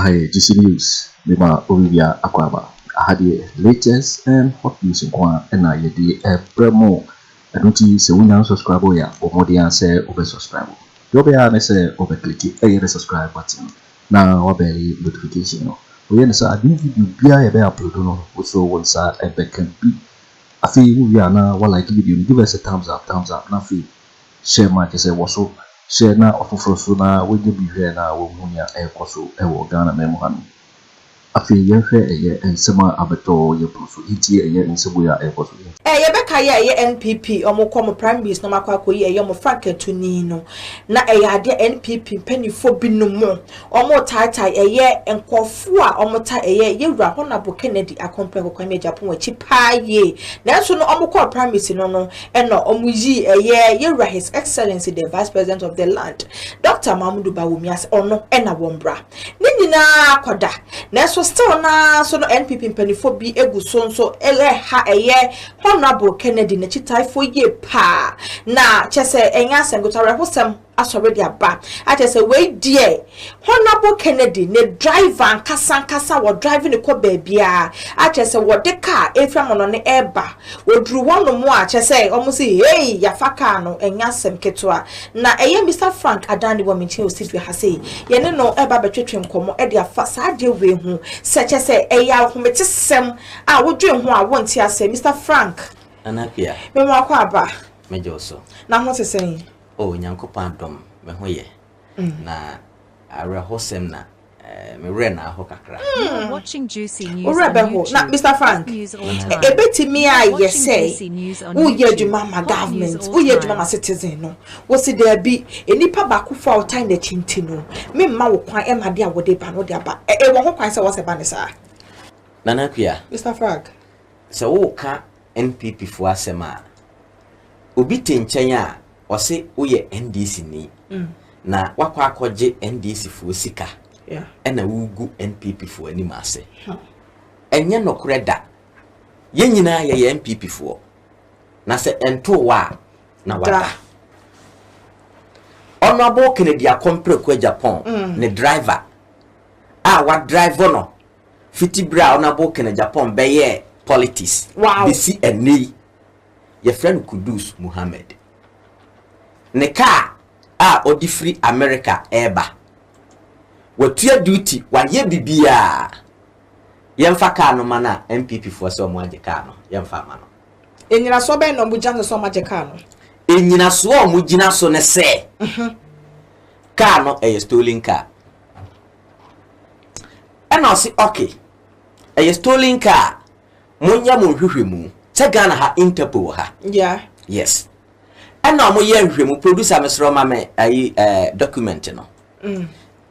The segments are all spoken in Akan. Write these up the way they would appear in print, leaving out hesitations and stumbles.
IGC News, Lima Olivia Aquaba. I had the latest and hot news in Kwan, and I did a promo. I don't see so we now subscribe or more than say over subscribe. You'll be honest, over click a subscribe button. Now, obey notification. We understand a new video be upload also one side and back can be. I feel we are now what like video. Give us a thumbs up, nothing. Share my say what's up. Share now of so now we be here now Bawumia Akoto Ghana Memohan. Afriyie Fíre and Sema Abeto ye proso iti ye nsebuya Akoto. Ye beka ye NPP omo prime minister no makwa koyi ye mo Frank Tuni no na ye ade NPP penifo binom omo taitai ye enkofo a omo ta ye wura Honorable Kennedy Agyapong Agyapong achi pa ye na so no omo call prime minister no eno omo yi ye wura His Excellency the Vice President of the land Dr. Bawumia ono ena wombra ni nyina kwada na so still na so no NPP penifo bi egu so ele ha ye Honorable Kennedy na chitai for ye pa na chese enya sengotare hosem asoredi aba atese we die Honorable Kennedy ne driver kasa wo driving ne ko baabia atese wo de car efram no ne eba wo dru wono mo a chese omusi hey ya faka no enya sem ketoa na eye Mr. Frank Adani wo menche o sifi ha sei ye ne no eba betwetwem komo e de afa saade we hu se chese eya hometesem a wo dwen ho a wonti ase Mr. Frank Anapia. Me wakwa aba. Mejoso. Na ho sesen. Oh, nyankopon dom me ho ye. Na ara hosem na me re na ho kakra. Watching juicy news. Na Mr. Frank. Ebetimi a ye say. Wo ye adwuma ma government. Wo ye adwuma ma citizen no. Wo si there bi enipa ba ku for time the chinti no. Me mma wo kwan e ma de a wo de ba no de aba. E wo ho kwan se wo se ba ne sa. Nanapia. Mr. Frank. So wo ka NPP fo asema obi tenchen a ose uye NDC ni na wakwa akoje NDC fo sika ena wugu NPP fo ani maase enye nokure da ye nyina ye NPP fo na se ento wa na wada Honorable Kennedy Kweku Agyapong ne driver wa driver no fitibra Honorable Kennedy Agyapong beye politics. Wow. Bisi eni your friend Kudus Muhammad. Ne car odi free America eba. Watua duty wa ye bibia. Yemfa car no mana MPP for so mo age car no. Yemfa ma no. Enyina so be no bujang so ma age car no. Enyina so mo gina so ne se. Car no a stolen car. And I say okay. A stolen car. Munya mo hwehwemu te Ghana ha interpol ha yes and na mo ye hwehwemu producer mesro ma me ayi document no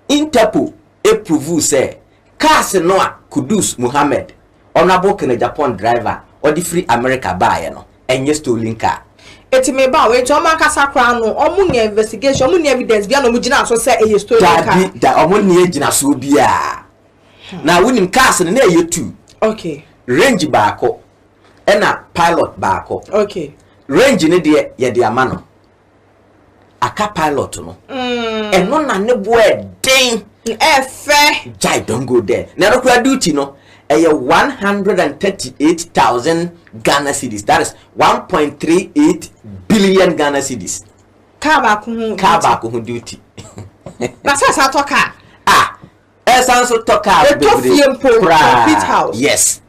interpol approve say cars no a Kudus Muhammad Honorable Kennedy Agyapong driver or the free America buy no enye stolen car eti me ba we to man kasa kra no omunya investigation omunya evidence bia no mu gina so say e stolen car da omunya gina so bia na wonim cars no na ye 2 okay range baako ena pilot baako okay range ne de ye de amano aka pilot no eno na ne boe den efe jai don't go there na rokwa duty no 138,000 Ghana cedis, that is 1.38 billion Ghana cedis. Car back hu duty na sa toka esanso toka the complete house yes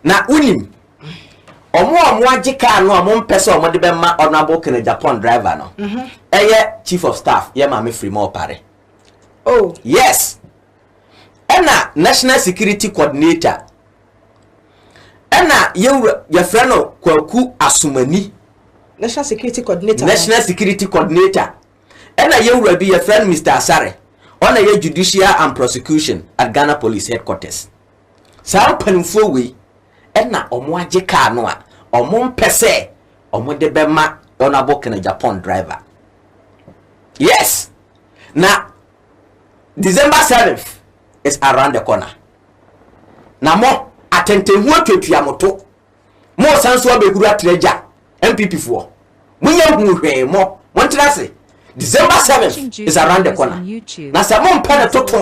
na unim omo age car no omo mpese omo de be ma Honorable Kennedy Agyapong driver no eye chief of staff ye ma me Frema Opare oh yes ena national security coordinator ena ye friend no Kwaku Asumani national security coordinator ena ye bi ye friend Mr. Asare on a judicial and prosecution at Ghana Police Headquarters. Some panfo we ena omo age car no a omo mpese omo de be ma Honorable Kennedy Agyapong driver. Yes. Now December 7th is around the corner. Na mo atente hu atwatwa moto. Mo sanso abeguru atreja MPP fo. Munya hu hwe mo. Montrase December 7th is around the corner. Na sa mo mpa na toto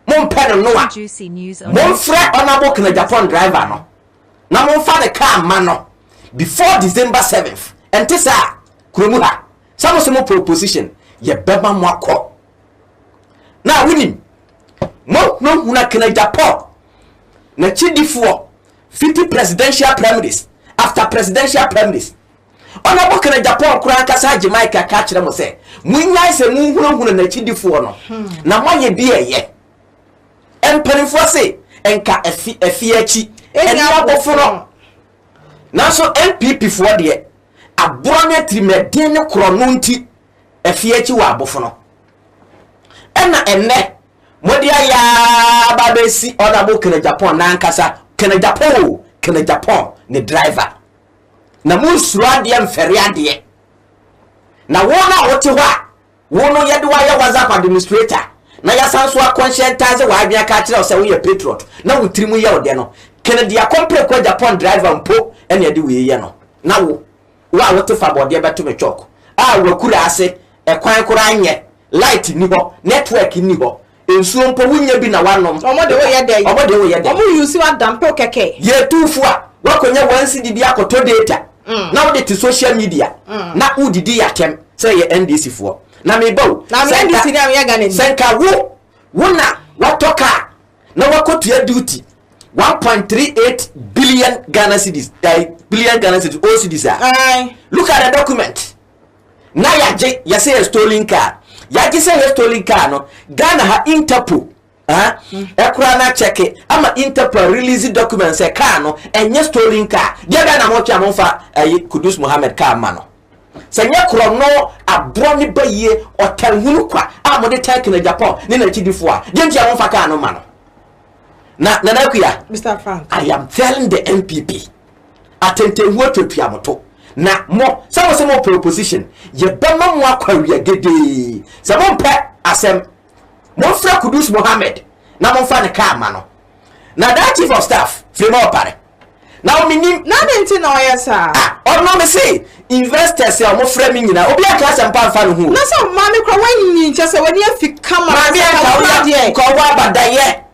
Mom pen no a. Juicy news. Mom fret honorable Kennedy Agyapong driver no. Na mom fa the car man no. Before December 7th. And this kuromu ha. Some proposition. Ye beba mo akọ. Now winning. Mo no huna Kennedy Agyapong. Na chidifo 50 presidential primaries after presidential primaries. Honorable Kennedy Agyapong kura kasa Jamaica ka kire mo se. Munyai se mu hunu na chidifo no. Na mo ye bi eye. Empanifo se enka efi achi. Eni aboforo. Na so MPP fo de aborane trimeden ne krono nti efi achi wa aboforo. Ena enne modi aya babesi Honorable Kennedy Agyapong na nkasa Kennedy Agyapong ne driver na musuru ade mfere ade na wona wote ho a wono yede wa ya WhatsApp administrator na ya sanso conscientize wa abia ka kire o se wo ye patriot na wo tirimu ye ode no Kennedy Kweku Agyapong driver mpo ene ade we ye no na wo wa wote fa bode beto me chok a wakura ase ekwan kura anye light ni ho network ni ho ensuo mpo wunya bi na wanom omode wo ye dey omo use wa dampe keke ye tufu a wakonya wansi di bi akoto data na wo de social media na udidi yatem say ye NDC fo na me bawo na me NDC na me ga na senka wo na watoka na wakotu duty 1.38 billion Ghana cedis billion Ghana cedis all cedis look at the document na ya say a stolen car ya say a stolen car no Ghana ha Interpol ekura na check ama Interpol release documents e car no enye stolen car dia Ghana mo twa mo fa Kudus Mohammed car ma no se nye kro no abro ne baye otanhunu kwa a mo de take na Japan ne na chidifo a dia ntia mo fa car no ma no na kuya Mr. Frank I am telling the MPP atente hu atwapia moto na mo some more proposition ye bema mo akwaria gede se mo mpe asem mo fra Kudus Mohammed na mo fa ne car ma no na that chief of staff Frema Opare na o minim na denti na oyesa no me say investors ya mo fra mi nyina obi aka asem pa fa no hu na so ma me kwa wanyi nche se wani afika ma se ka wa badaye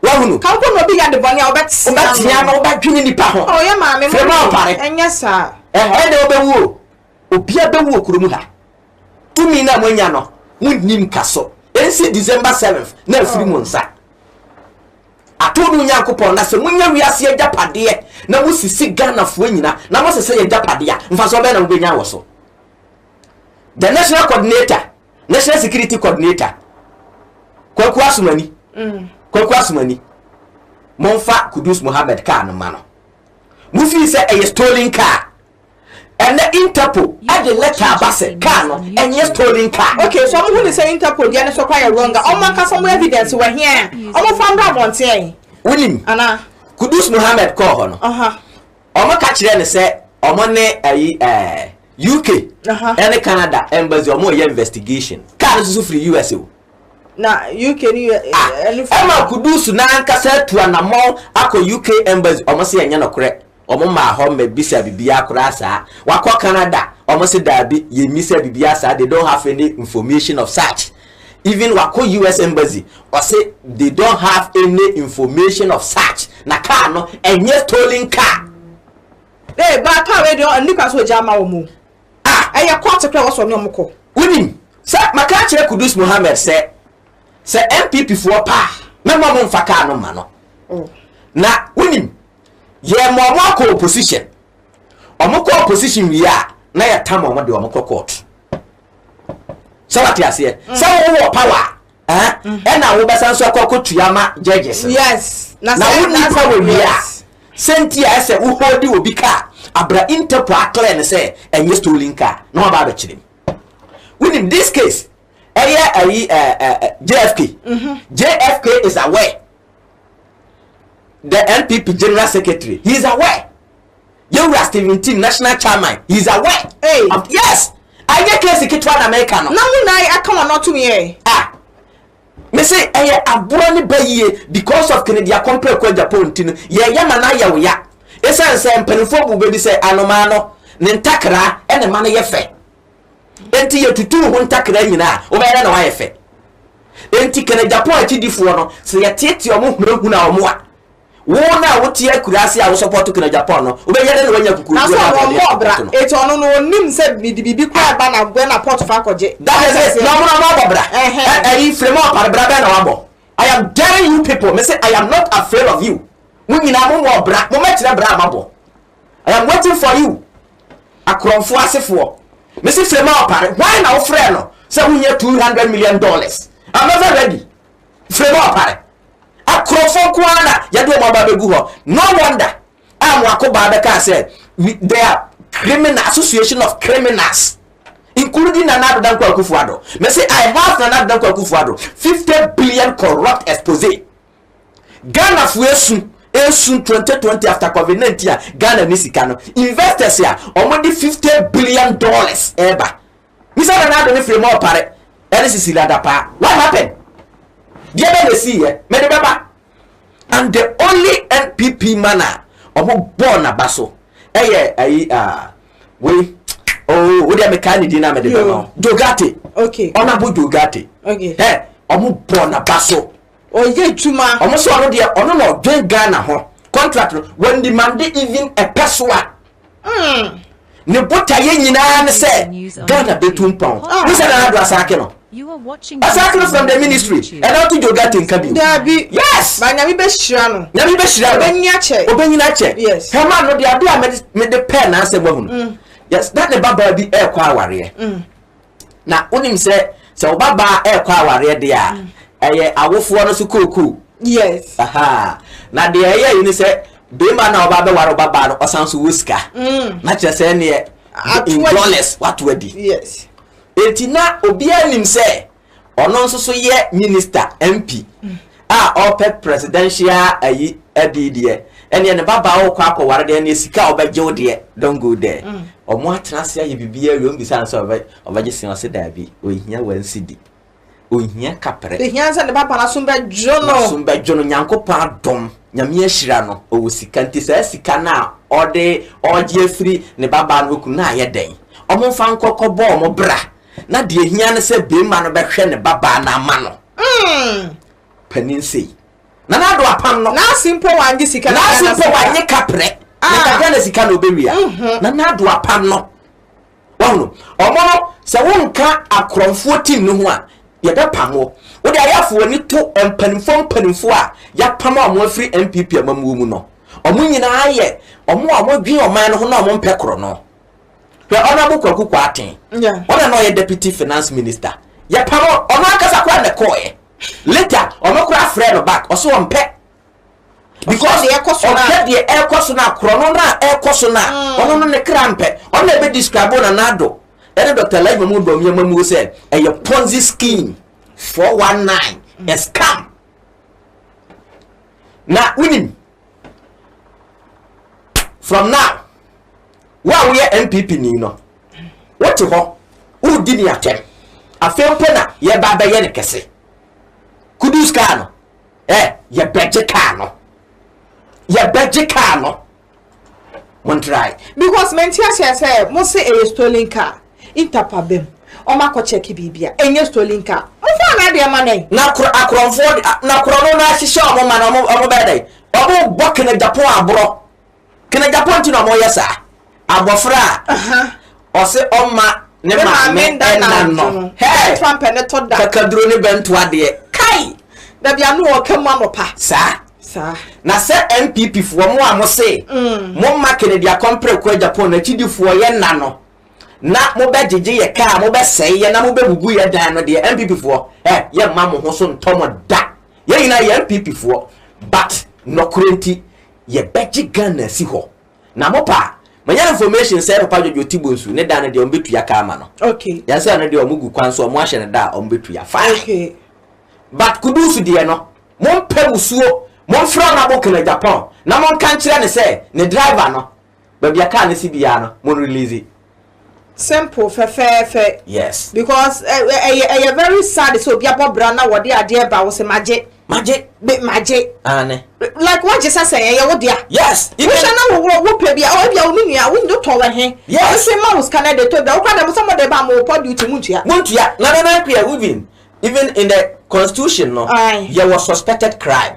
wahunu ka ko no bi ya de boni obetia na obadwini nipa ho oh ya ma me Frema Opare enya sa de obewu obi abewu okurum ha tumi na mwanya no munnim kaso ensi December 7th na afiri mu nsa atodu Nyankopon na se munya wiase Agyapade na musisi Ghana fo nyina na mo sese Agyapade a mfa so be na mbenya wo so the national coordinator national security coordinator Kwaku Asumani monfa Kudus Mohammed car no ma no mufi se a stolen car and the Interpol at the letter base car no and yes stolen car okay so mo hu say Interpol dia no so kwai wrong o man ka some evidence we here o mo fa mbra bonte winim ana Kudus Mohammed call ho no o mo ka kire ne se o mo ne UK and Canada embassy o mo ye investigation car so free US na UK ni ema Kudus na nkasa tu anamo akọ UK embassy o mo se enya no kore o mo ma ho me bisa bibia kora sa wakọ Canada o mo se dabi ye misa bibia sa they don't have any information of such even wakọ US embassy o say they don't have any information of such na car no enye stolen car ba car we don nika so jama wo mu eye court kra wo so no mko unim sa maka kire Kudus Mohammed se MPP for pa memo mo mfa car no ma no na unim ye mo ko opposition omoko opposition wi a na ya tam o mo de omoko court so what you say so wo power na wo besan so akokotuyama judges yes na wo power wi a sentia ese wo hold obi car abra Interpol clear ne say enye stolen car no ba ba kire within this case JFK is aware. The NPP General Secretary, he is aware. You are Stephen Team National Chairman, he is aware. Hey, yes. I get case to American. No, I come on not to me. Me say abroni baye because of Kennedy Agyapong Kweku Agyapong tinu ye yamana ya wo ya. Esa nse mpanifo bu be bi say anomano ne ntakra ene mane ye fe. Enti ye tutu ho ntakra nyina wo be na wa ye fe. enti Ken Agyapong akidifo no se yetete omo hunu na omo a wo na wo tie kurase a wo support Ken Agyapong no wo be yede no wanya kukuru na so omo obra eti ono no nim se bibi kwa ba na gbe na port fa koje that is it no mo obra Frema Opare bra be na wabo I am daring you people me say I am not afraid of you we nyina mo obra mo metire bra mabo I am waiting for you akromfo asefo me say Frema Opare why na wo frɛ no say we need $200 million I'm never ready Frema Opare akromfo ko ana yade mo ba begu ho no wonder am wakoba beka said they are criminal association of criminals including Nana Akufo Addo. Me say I have Nana Akufo Addo 50 billion corrupt exposé Ghana fuesu esun 2020 after COVID-19 Ghana nisikano investors here already $50 billion eba Mr. Nana Akufo Frema Opare NCC Ladapa what happened dia be see here me de baba and the only NPP manner omo born abaso we oh we dey Kennedy na me de baba Jogate okay Honorable Jogate okay omo born abaso oye tuma omo so ono de ono no dwen Ghana ho contract when demand even a pessoa ne botaye nyina ne se Ghana betum pound we say na do asake no You are watching asake from the ministry and how to Jogate nkabi Dabi yes ba nyami be hira no nyami be hira obenya che obenya che yes hema no de ade a me de pen na se bohunu yes that the baba bi e kwa aware na onim se obaba e kwa aware de a eye awofo no so koku yes aha na de eye yi ni se be ma na obaba waro baba no osanso woska na che se ne $2 what wedi yes etina obi anim se ono nso so ye minister MP ope presidential ayi adidie ene ne baba wo kwa akoware de ne sika obegye wo de don't go there omo atrase aye bibia we mbisa nso obegye sin ose da bi ohia wansidi ohia kapre ehia nsa ne baba na sumbe jono nyankopon adom nyame ahira no owo sika ntisa sika na ode ogye afiri ne baba no ku na aye den omo fa nkokobo omo bra na de ehia ne se be ma no behwe ne baba na ama no panin sei na do apam no na simple wangi sika na simple wangi kapre na ka na sika no bewia na do apam no wono omo no se wonka akromfo tim no ho a ye da pamo wo de ayafo ni to empanimfo a ya pam omo afri MPP amamu mu no omo nyina aye omo dwen oman no ho na omo mpekro no we Honorable Kwaku Annan ona no ye deputy finance minister ya pamo ono akasa kwa ne koye later ono kura frɛ no back oso ompe because the ekoso na krono na ekoso na ono no ne krampe ono e be describe na nado ene Dr. Live mu Bawumia mamu say a Ponzi scheme 419 a scam na winning from now wa we MPP ni no what ho u di ni atem afempo na ye ba ye ne kese kudus ka no ye beje ka no one try because mentia say mo say a stolen car interpabem o ma ko check bibia enye stolen car mo fa na de ma nei na akromfo na krono na hihye o mo ma no mo be dai o mo bo Ken Agyapong abro Ken Agyapong ti no mo yesa abofra o se o ma ne ma me no hey Trump ne to da kakaduro ne bento ade kai da bia no o kam amopa sa na se MPP fo mo a mo se mo ma Kennedy Agyapong Agyapong na chidifo ye na no na mo be jeje ye ka mo be sei ye na mo be bugu ye dan no de MPP fo ye ma mo ho so ntomo da ye ina ye MPP fo but no kurenti ye beji Ghana si ho na mo pa manya information say papa jojo tibonsu ne dan de ombetu ya ka ama no okay ya say na de omugu kwan so mo ahye ne da ombetu ya fine okay but kudusu de no mo mpa musuo mo fra na bo Ken Agyapong na mo kan kire ne say ne driver no ba bia ka ne si bia no mo release simple fe yes because very sad so bia bobra na wode ade ba wo se maje ane like what just say ye wo dia yes even na wo pe bia o bia wo nua wo ndo to we he yes say mouse Canada to da wo kwa da mo some de ba mo po duty muntua na kwa we win even in the constitution no there was suspected crime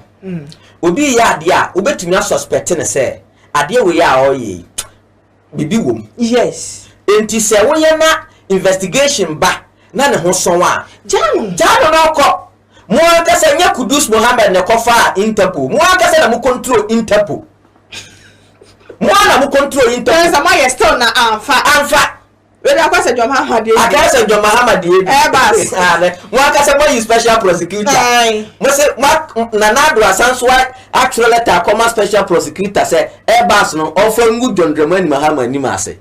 obi ya ade a obetumi suspect ne say ade we ya oye bibi wom yes enti se wo ye na investigation ba na ne ho son a jano na ko mo aka se nya Kudus Mohammed ne kofa Interpol mo aka se na mo control Interpol mo na mo control Interpol sama ye still na anfa we da kwase John Muhammad e akase John Muhammad e bas mo aka se mo special prosecutor mo se na do asanso actual letter come special prosecutor say bas no offer ngu John Dramani Muhammad ni ma se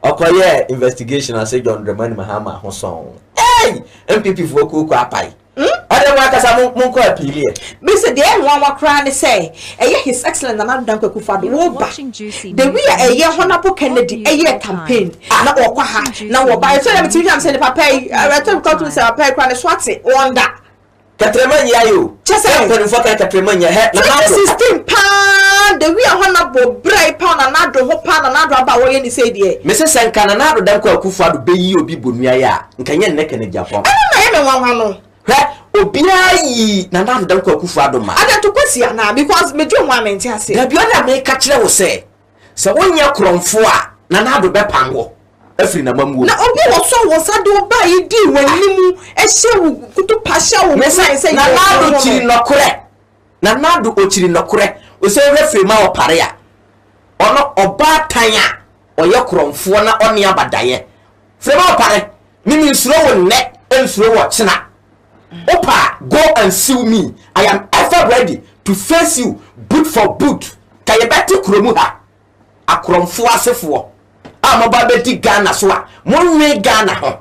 okoye investigation and say John Dramani Muhammad ho son MPP for Kweku Apai ade mo aka sa mo ko appeal me say the one wa cry ne say his excellent na dan Kweku Fado wo ba the we honorable Kennedy campaign na okwa ha na wo ba so dem timi am say the papa I told you say papa cry ne swate wonder Katremanya yo chese ko for Katremanya he na 16 pound the we honorable brai pound na do ho pound na do aba wo ye ni say die me say senka na do dan Kweku Fado be yi obi bonua ya nka nye ne Kennedy Agyapong na ye me wanwa no obiayi na do dan Kweku Fado ma ada to kwesi na because me do one mente ase da bia na me ka kire wo se wonya kromfo a na do be pango afri na mamu na obi wo so wo sa do ba yi di wanimu ehye wo kutu pasha wo me say na do chiri nokore na do ochiri nokore o se Frema Opare a ono oba tanya oye kromfo na oni abadaye Frema Opare mimi nsuro wo ne ensuro wo chena Opa, go and sue me. I am ever ready to face you boot for boot. Kayebeti kuromuha. Akromfo asefo. Amoba beti Ghana soa. Monwe Ghana ho.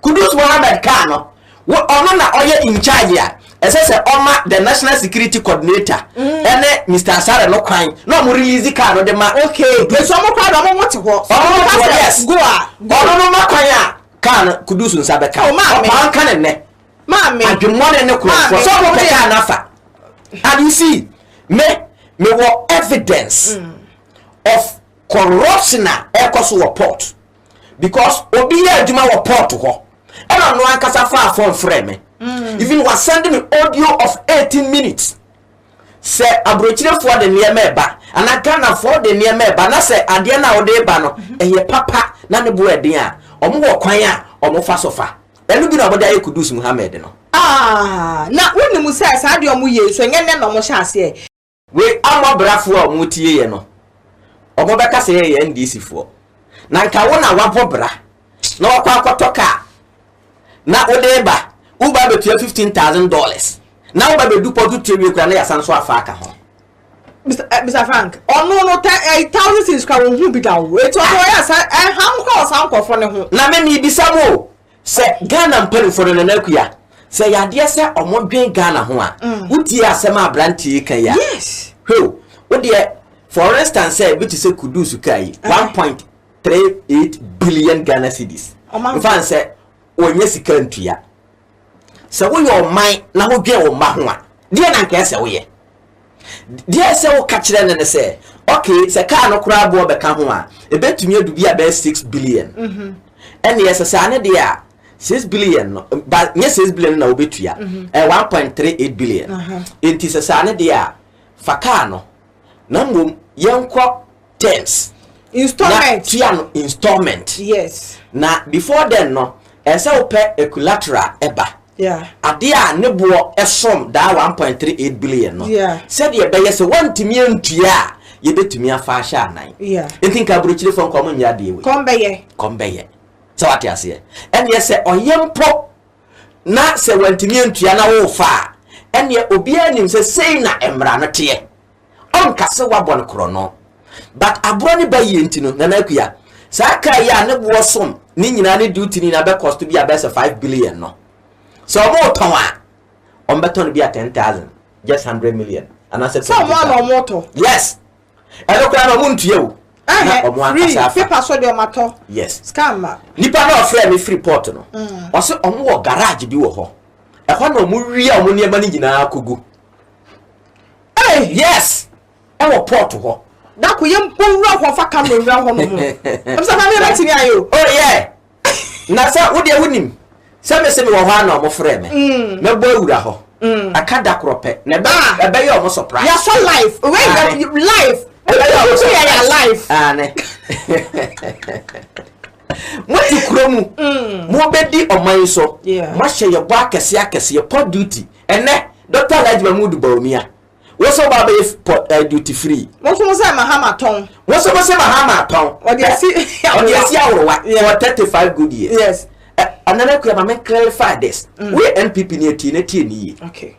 Kudus Mohammed Kano. Wo ono na oye in charge ya. Ese oma the national security coordinator. Ene Mr. Asare no kwan. No mo release Kano de ma. Okay. So mo kwa do mo wote ho. Yes. Go a. Ono no makwan Kano Kudus nsabe ka. Opa an kan ne. Mami, and the money no cross. So we pay anafa. And you see, me were evidence of corruption ekoso report because obi ya adwuma report ho. And no ankasa fa phone frame. Even was sending an audio of 18 minutes. Say abrochire for the near meba and I Ghana for the near meba na say ade na ode ba no eye papa na ne bo eden a omo wo kwan a omo fa sofa. Enu bi na obodo aye Kudus Mohammed no. Na woni mu say sa de omo ye so nyenne no mo hya ase. We amobrafo a mo tie ye no. Omo beka say ye NDC fo. Na nka wo na wabo bra. Na wakwa akotoka. Na odeba, uba be $15,000. Na uba be du podu tiewe kura na yasanso afaka ho. Mr. Frank, no 1,000 is ka wo hu bi da wo. Eto no ya sa ham ko san ko fo ne ho. Na me mi bisamo. Se Ghana mpere for no na kuya. Se yade se omodwen Ghana ho a. Utie asema abrantie kan ya. Yes. Ho, wo de for instance say bi say Kudus kai 1.38 billion Ghana cedis. In fact say onye sika ntua. Se wo yo man na wo dwen wo ma ho a. De na nka se wo ye. De se wo ka kire ne se okay se ka no kura bo be ka ho a. Ebetumi adu bi a 6 billion. And yes se ane de a 6 billion no but yes 6 billion na obetua 1.38 billion enti se sane de a faka no na mom yenko terms installment yes na before then no ese ope a collateral eba ade a ne bo esom da 1.38 billion no said ye be yes wantimi antua ye betumi afa sha anan enti nka brochire fon komo nya de we kombeye so what you say and yes say oyempo na se wantimi antua na wo fa and ye obi anim say na emra no te on kase wabon krono but abroni bayi ntino na nakuya saka ya ne bo som ni nyina ne duty ni na be cost bi abese 5 billion no so mo ton a on beton bi 10,000 just 100 million and I said so mo moto yes elo kwa no muntua o free paper so de mato yes scam nipa na ofre me free port no o se omo wo garage bi wo ho e ho na omo wi omo niema ni nyina kogu yes e wo port ho da ko yem ponwura ho fa ka no wura ho no mo am sa fa me rati ni ayo oh yeah na sa wo de wonim Sammy say me wo ho na omo frɛ me. Na bo awura ho. Akada krope. Na be ye omo surprise. Ya so life. Wait, life. So ya life. Ne. Mo ti kromu. Mo bedi oman so. Mo hye ye bo akese ye pod duty. Ene Dr. Lajma Mudu Bawumia. What's about duty free? What's Mahama Tong? What's Mahama Tong? Or the 35 good years. Yes. Another question, clarify this. We NPP near Tina. Okay.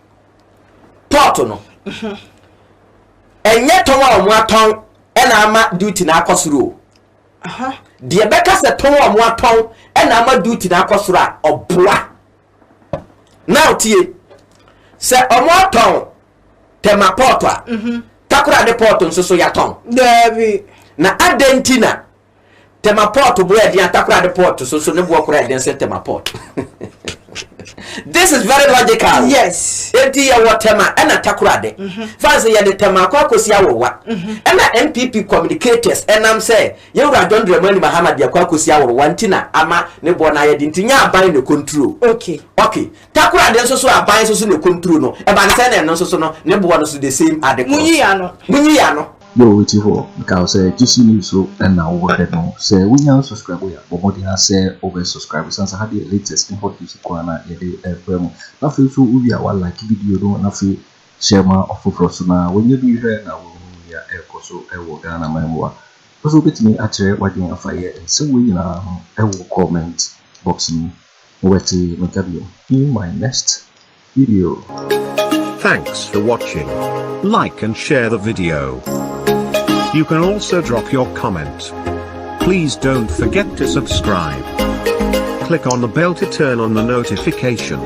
Porto. And yet, one tongue and I'm duty na Kosuru. The Becca said, Tom, one tongue and I'm duty na Kosura or Bua. Now, T. Say, one tongue. Tema porta. Takura de porto so ya ton. Devi. Na adentina. Tema porto bread ya takura de porto so ne bo kura den se tema porto. This is very logical. Yes. Enti ya watema ena takura de. Fancy ya de tema kwa kosi awowa. Ena NPP communicators enam say ye wura John Dramani Muhammad ya kwa kosi awowa ntina ama ne bo na ye de ntinya aban ne control. Okay. Okay. Takura de so aban so ne control no. E ba ne say na no so no ne bo no so the same adequate. Munyi ya no. Yo wait for because GC news so and now what no say we now subscribe ya but say over subscribe since I had the latest info to Kwana ye dey Frema. Na feel so we are like video no na feel share ma of so na when you do here na we ya Akoto wo Ghana memwa. Also betimi actually what you Afriyie and so we na comment box me weti make in my next video. Thanks for watching. Like and share the video. You can also drop your comment. Please don't forget to subscribe. Click on the bell to turn on the notification.